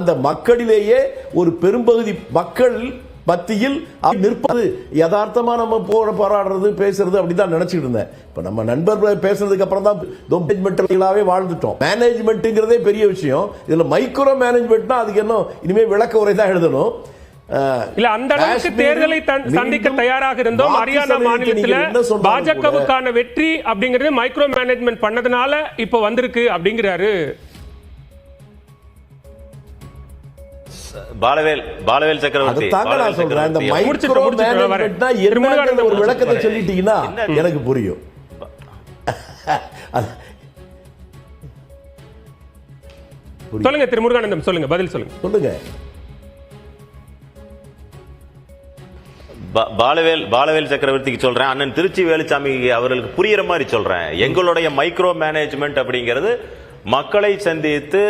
அந்த மக்களிலேயே ஒரு பெரும்பகுதி மக்கள் மத்தியில் நிற்பது யதார்த்தமா நம்ம போராடுறது பேசுறது அப்படிதான் நினைச்சிட்டு இருந்தேன். இப்ப நம்ம நண்பர்கள் பேசுறதுக்கு அப்புறம் தான் வாழ்ந்துட்டோம். மேனேஜ்மெண்ட்ங்கிறதே பெரிய விஷயம். இதுல மைக்ரோ மேனேஜ்மெண்ட்னா அதுக்கு என்ன இனிமே விளக்க உரை தான் எழுதணும். இல்ல அந்த அளவுக்கு தேர்தலை சந்திக்க தயாராக இருந்தோம். ஹரியானா மாநிலத்தில் பாஜகவுக்கான வெற்றி அப்படிங்கிறது மைக்ரோ மேனேஜ்மெண்ட் பண்ணதுனால இப்ப வந்திருக்கு அப்படிங்கிறாரு பாலவேல் சக்கரவர்த்தி. ஒரு விளக்கத்தை சொல்லிட்டீங்கன்னா எனக்கு புரியும். சொல்லுங்க திரு முருகானந்தம், சொல்லுங்க, பதில் சொல்லுங்க. பாலவேல் சக்கரவர்த்திக்கு சொல்றேன், அண்ணன் திருச்சி வேலுச்சாமி அவர்களுக்கு புரியுற மாதிரி சொல்றேன். எங்களுடைய மைக்ரோ மேனேஜ்மெண்ட் அப்படிங்கிறது மக்களை சந்தித்து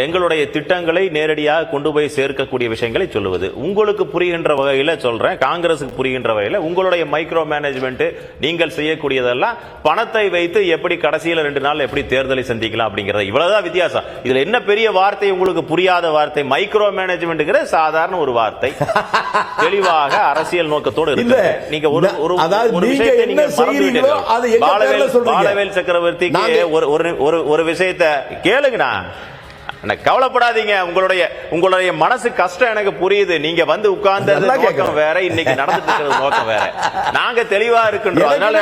எங்களுடைய திட்டங்களை நேரடியாக கொண்டு போய் சேர்க்கக்கூடிய விஷயங்களை சொல்லுவது. உங்களுக்கு புரிகின்ற வகையில் சொல்றேன், காங்கிரசுக்கு புரிகின்ற வகையில் உங்களுடைய மைக்ரோ மேனேஜ்மெண்ட் நீங்கள் செய்யக்கூடியதெல்லாம் பணத்தை வைத்து எப்படி கடைசியில் 2 நாள் எப்படி தேர்தலை சந்திக்கலாம் அப்படிங்கிறது. இவ்வளவுதான் வித்தியாசம். இதுல என்ன பெரிய வார்த்தை உங்களுக்கு புரியாத வார்த்தை? மைக்ரோ மேனேஜ்மெண்ட் சாதாரண ஒரு வார்த்தை, தெளிவாக அரசியல் நோக்கத்தோடு இருக்கு. நீங்க ஒரு விஷயத்தை நீங்க மறந்துவிட்டீர்கள். பாலவேல் சக்கரவர்த்திக்கு ஒரு விஷயத்தை கேளுங்கண்ணா, கவலைப்படாதீங்க. உங்களுடைய மனசு கஷ்டம் எனக்கு புரியுது. நீங்க வந்து உட்கார்ந்த நோக்கம் வேற, இன்னைக்கு நடந்துட்டு இருக்கிற நோக்கம் வேற. நாங்க தெளிவா இருக்கின்றோம். அதனால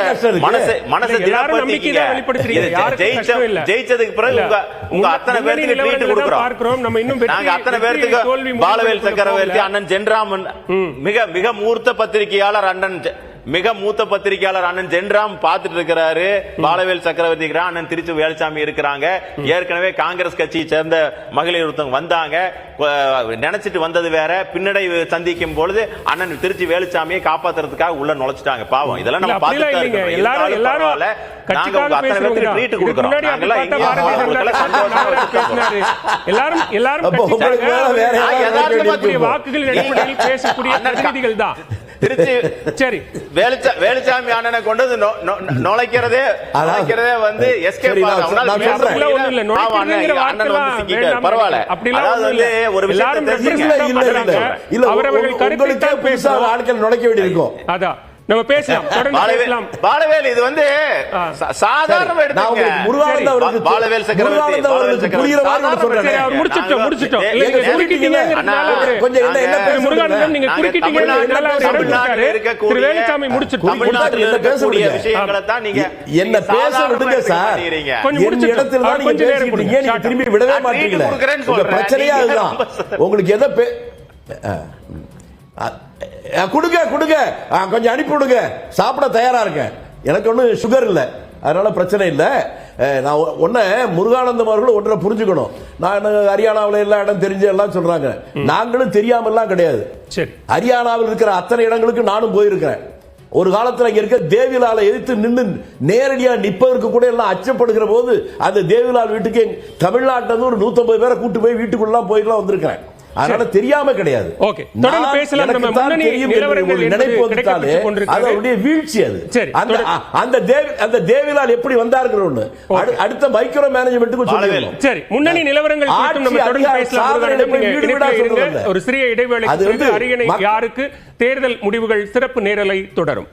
மனசை திடப்படுத்திக்கீங்க. ஜெயிச்சதுக்கு பிறகு உங்க அத்தனை பேருக்கு ட்ரீட் கொடுக்கிறோம். நாங்க அத்தனை பேருக்கு பாலவேல் சக்கரவர்த்தி அண்ணன் ஜென்ராமன், மிக மூர்த்த பத்திரிகையாளர் அண்ணன் ஜென்ராம் பார்த்துட்டு இருக்கிறாரு. பாலவேல் சக்கரவர்த்தி அண்ணன் திருச்சி வேலுச்சாமி இருக்கிறாங்க. ஏற்கனவே காங்கிரஸ் கட்சியை சேர்ந்த மகளிர் ஒருத்தவங்க வந்தாங்க, நினைச்சிட்டு வந்தது வேற. பின்னடைவு சந்திக்கும் பொழுது அண்ணன் திருச்சி வேலுச்சாமியை காப்பாத்துறதுக்காக உள்ள நுழைச்சிட்டாங்க. பாவம், இதெல்லாம் நம்ம பார்த்துட்டு திருச்சி வேலுச்சாமி அண்ணனை கொண்டு நுழைக்கிறதே வந்து எஸ்கேப் பரவாயில்ல. அதாவது ஒரு விஷயம் ஆட்கள் நுழைக்க வேண்டியிருக்கும். அதான் நம்ம பேசலாம். பாலவேல் இது வந்து சாதாரண பாலவேல் சக்கரவர்த்தி தமிழ்நாட்டில் இருக்கக்கூடிய விஷயங்களை தான் நீங்க என்ன பேச விடுங்க சார். இடத்தில் தான் நீங்க பேசிட்டீங்க, திரும்பி விடவே மாட்டீங்களா? பிரச்சனையா அதுதான். உங்களுக்கு எதை கொடுங்க கொஞ்சம் அனுப்பி விடுங்க, சாப்பிட தயாரா இருக்கேன். எனக்கு ஒன்றும் சுகர் இல்லை, அதனால பிரச்சனை இல்லை. நான் முருகானந்தம் அவர்கள் ஒன்றை புரிஞ்சுக்கணும். நான் ஹரியானாவில் எல்லா இடம் தெரிஞ்ச எல்லாம் சொல்றாங்க, நாங்களும் தெரியாம எல்லாம் கிடையாது. ஹரியானாவில் இருக்கிற அத்தனை இடங்களுக்கு நானும் போயிருக்கிறேன். ஒரு காலத்தில் இங்க இருக்க தேவிலாலை எதிர்த்து நின்று நேரடியாக நிற்பதற்கு கூட எல்லாம் அச்சப்படுகிற போது அந்த தேவிலால் வீட்டுக்கு தமிழ்நாட்டில் ஒரு 150 பேரை கூட்டு போய் வீட்டுக்குள்ள போயிடலாம் வந்திருக்கிறேன். அதனால தெரியாம கிடையாது. வீழ்ச்சி அது. அந்த தேவிலால் எப்படி வந்தார்கள் அடுத்த மைக்ரோ மேனேஜ்மெண்ட்டுக்கு சொல்லணும். சரி, முன்னணி நிலவரங்கள் ஒரு சிறிய இடைவேளை. அரியணை யாருக்கு தேர்தல் முடிவுகள் சிறப்பு நேரலை தொடரும்.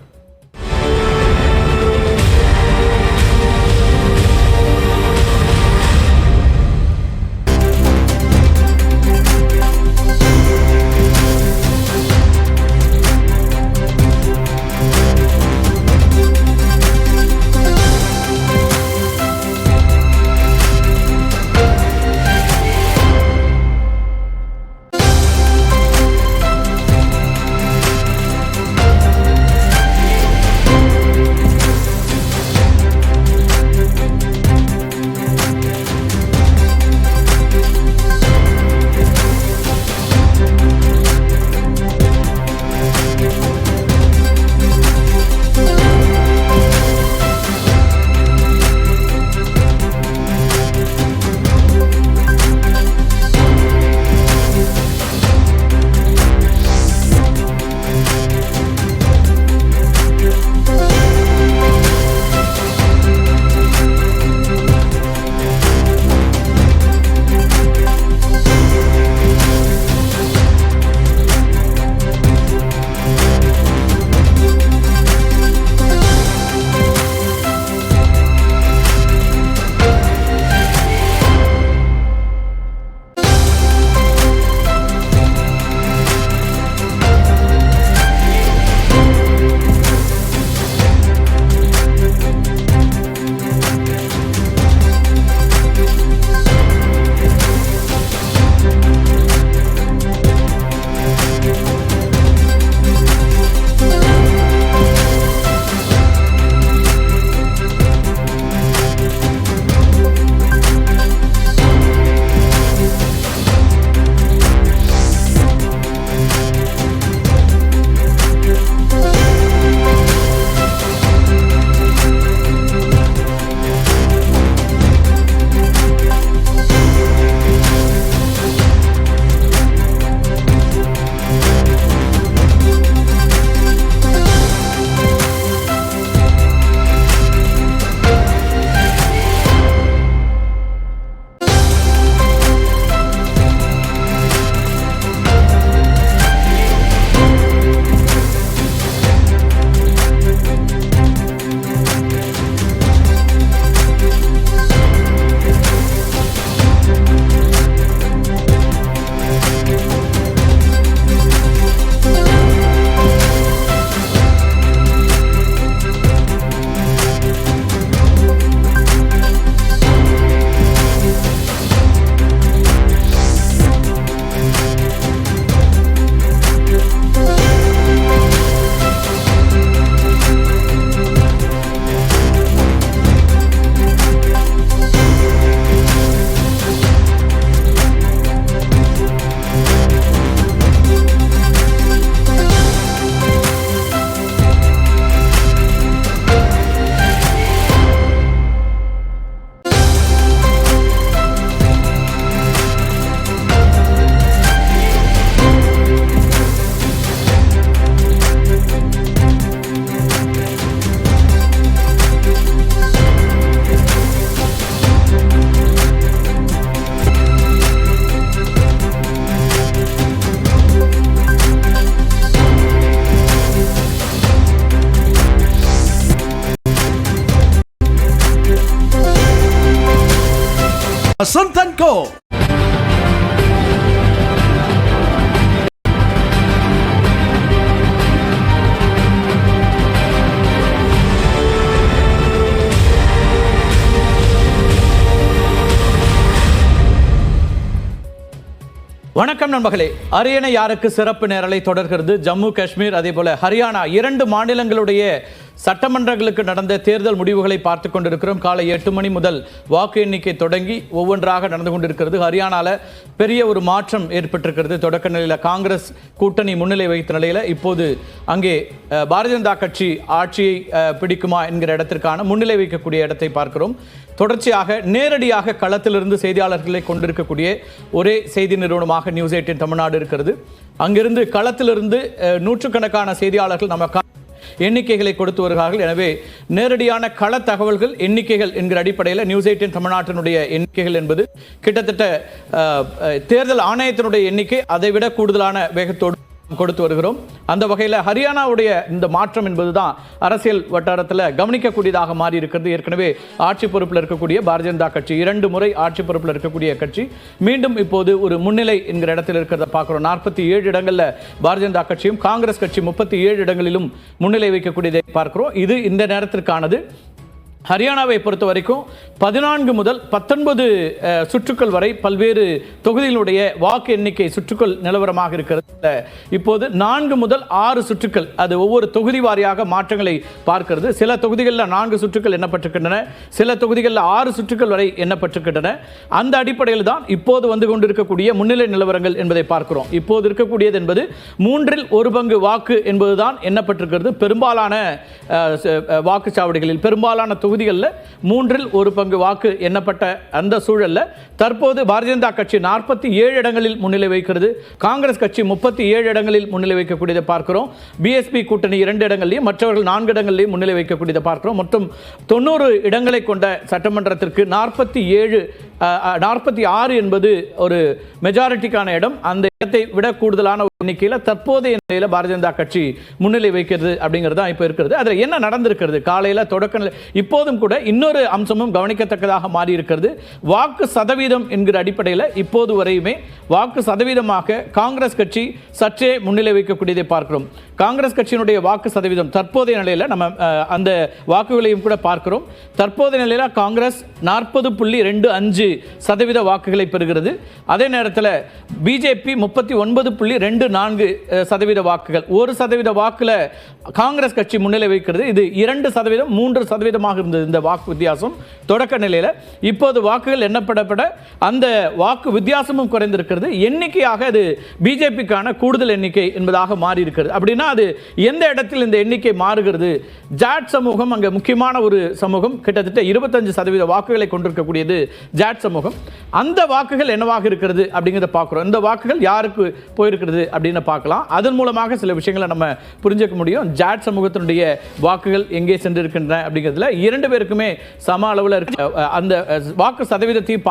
Vasanth & Co. வணக்கம் நண்பர்களே, அரியணை யாருக்கு சிறப்பு நேரலை தொடர்கிறது. ஜம்மு காஷ்மீர் அதே போல ஹரியானா 2 மாநிலங்களுடைய சட்டமன்றங்களுக்கு நடந்த தேர்தல் முடிவுகளை பார்த்து கொண்டிருக்கிறோம். காலை 8 மணி முதல் வாக்கு எண்ணிக்கை தொடங்கி ஒவ்வொன்றாக நடந்து கொண்டிருக்கிறது. ஹரியானால பெரிய ஒரு மாற்றம் ஏற்பட்டிருக்கிறது. தொடக்க நிலையில் காங்கிரஸ் கூட்டணி முன்னிலை வகித்த நிலையில் இப்போது அங்கே பாரதிய ஜனதா கட்சி ஆட்சியை பிடிக்குமா என்கிற இடத்திற்கான முன்னிலை வைக்கக்கூடிய இடத்தை பார்க்கிறோம். தொடர்ச்சியாக நேரடியாக களத்திலிருந்து செய்தியாளர்களை கொண்டிருக்கக்கூடிய ஒரே செய்தி நிறுவனமாக நியூஸ் 18 தமிழ்நாடு இருக்கிறது. அங்கிருந்து களத்திலிருந்து நூற்றுக்கணக்கான செய்தியாளர்கள் நமக்கு எண்ணிக்கைகளை கொடுத்து வருகிறார்கள். எனவே நேரடியான கள தகவல்கள் எண்ணிக்கைகள் என்கிற அடிப்படையில் நியூஸ் 18 தமிழ்நாட்டினுடைய எண்ணிக்கைகள் என்பது கிட்டத்தட்ட தேர்தல் ஆணையத்தினுடைய எண்ணிக்கை அதைவிட கூடுதலான வேகத்தோடு கொடுத்து வருகிறோம். அந்த வகையில் ஹரியானாவுடைய இந்த மாற்றம் என்பதுதான் அரசியல் வட்டாரத்தில் கவனிக்கக்கூடியதாக மாறி இருக்கிறது. ஏற்கனவே ஆட்சி பொறுப்பில் இருக்கக்கூடிய பாரதிய ஜனதா கட்சி 2 முறை ஆட்சி பொறுப்பில் இருக்கக்கூடிய கட்சி மீண்டும் இப்போது ஒரு முன்னிலை என்கிற இடத்தில் இருக்கிறத பார்க்கிறோம். 47 இடங்களில் பாரதிய ஜனதா கட்சியும் காங்கிரஸ் கட்சி 37 இடங்களிலும் முன்னிலை வைக்கக்கூடியதை பார்க்கிறோம். இது இந்த நேரத்திற்கானது. ஹரியானாவை பொறுத்த வரைக்கும் 14 முதல் 19 சுற்றுக்கள் வரை பல்வேறு தொகுதிகளுடைய வாக்கு எண்ணிக்கை சுற்றுக்கள் நிலவரமாக இருக்கிறது. இப்போது 4 முதல் 6 சுற்றுக்கள், அது ஒவ்வொரு தொகுதி வாரியாக மாற்றங்களை பார்க்கிறது. சில தொகுதிகளில் 4 சுற்றுக்கள் எண்ணப்பட்டிருக்கின்றன, சில தொகுதிகளில் 6 சுற்றுக்கள் வரை எண்ணப்பட்டிருக்கின்றன. அந்த அடிப்படையில் தான் இப்போது வந்து கொண்டிருக்கக்கூடிய முன்னிலை நிலவரங்கள் என்பதை பார்க்கிறோம். இப்போது இருக்கக்கூடியது என்பது 3 1 பங்கு வாக்கு என்பதுதான் எண்ணப்பட்டிருக்கிறது. பெரும்பாலான வாக்குச்சாவடிகளில் பெரும்பாலான தொகுதிகளில் 3 1 பங்கு வாக்கு எண்ணப்பட்ட அந்த சூழலில் தற்போது பாரதிய ஜனதா கட்சி 47 இடங்களில் முன்னிலை வைக்கிறது. காங்கிரஸ் கட்சி 37 இடங்களில் முன்னிலை வைக்கக்கூடியதை பார்க்கிறோம். பிஎஸ்பி கூட்டணி 2 இடங்களிலும் மற்றவர்கள் 4 இடங்களிலும் முன்னிலை வைக்கக்கூடியதை பார்க்கிறோம். மொத்தம் 90 இடங்களை கொண்ட சட்டமன்றத்திற்கு 46 என்பது ஒரு மெஜாரிட்டிக்கான இடம். அந்த இடத்தை விட கூடுதலான எண்ணிக்கையில் தற்போதைய நிலையில் பாரதிய ஜனதா கட்சி முன்னிலை வைக்கிறது அப்படிங்கிறது தான் இப்போ இருக்கிறது. அதில் என்ன நடந்திருக்கிறது காலையில் தொடக்க நிலை இப்போதும் கூட இன்னொரு அம்சமும் கவனிக்கத்தக்கதாக மாறி இருக்கிறது. வாக்கு சதவீதம் என்கிற அடிப்படையில் இப்போது வரையுமே வாக்கு சதவீதமாக காங்கிரஸ் கட்சி சற்றே முன்னிலை வைக்கக்கூடியதை பார்க்கிறோம். காங்கிரஸ் கட்சியினுடைய வாக்கு சதவீதம் தற்போதைய நிலையில் நம்ம அந்த வாக்குகளையும் கூட பார்க்கிறோம். தற்போதைய நிலையில் காங்கிரஸ் 40.25% வாக்குகளை பெறுகிறது. அதே நேரத்தில் பிஜேபி 39.24% வாக்குகள். 1% வாக்குல காங்கிரஸ் கட்சி முன்னிலை வைக்கிறது. இது 2% 3% இருந்தது இந்த வாக்கு வித்தியாசம் தொடக்க நிலையில். இப்போது வாக்குகள் எண்ணப்படப்பட அந்த வாக்கு வித்தியாசமும் குறைந்திருக்கிறது. எண்ணிக்கையாக அது பிஜேபிக்கான கூடுதல் எண்ணிக்கை என்பதாக மாறி இருக்கிறது. அப்படின்னா அது எந்த இடத்தில் இந்த எண்ணிக்கை மாறுகிறது? ஜாட் சமூகம் அங்கே முக்கியமான ஒரு சமூகம், கிட்டத்தட்ட 25% வாக்குகளை கொண்டிருக்கக்கூடியது ஜாட் சமூகம். அந்த வாக்குகள் என்னவாக இருக்கிறது அப்படிங்கிறத பார்க்கிறோம். இந்த வாக்குகள் யாருக்கு போயிருக்கிறது அப்படின்னு பார்க்கலாம். அதன் மூலமாக சில விஷயங்களை நம்ம புரிஞ்சுக்க முடியும். ஜாட் சமூகத்தினுடைய வாக்குகள் எங்கே சென்றிருக்கின்றன அப்படிங்கிறதுல 2 பேருக்குமே சம அளவில் அந்த வாக்கு சதவீதத்தையும்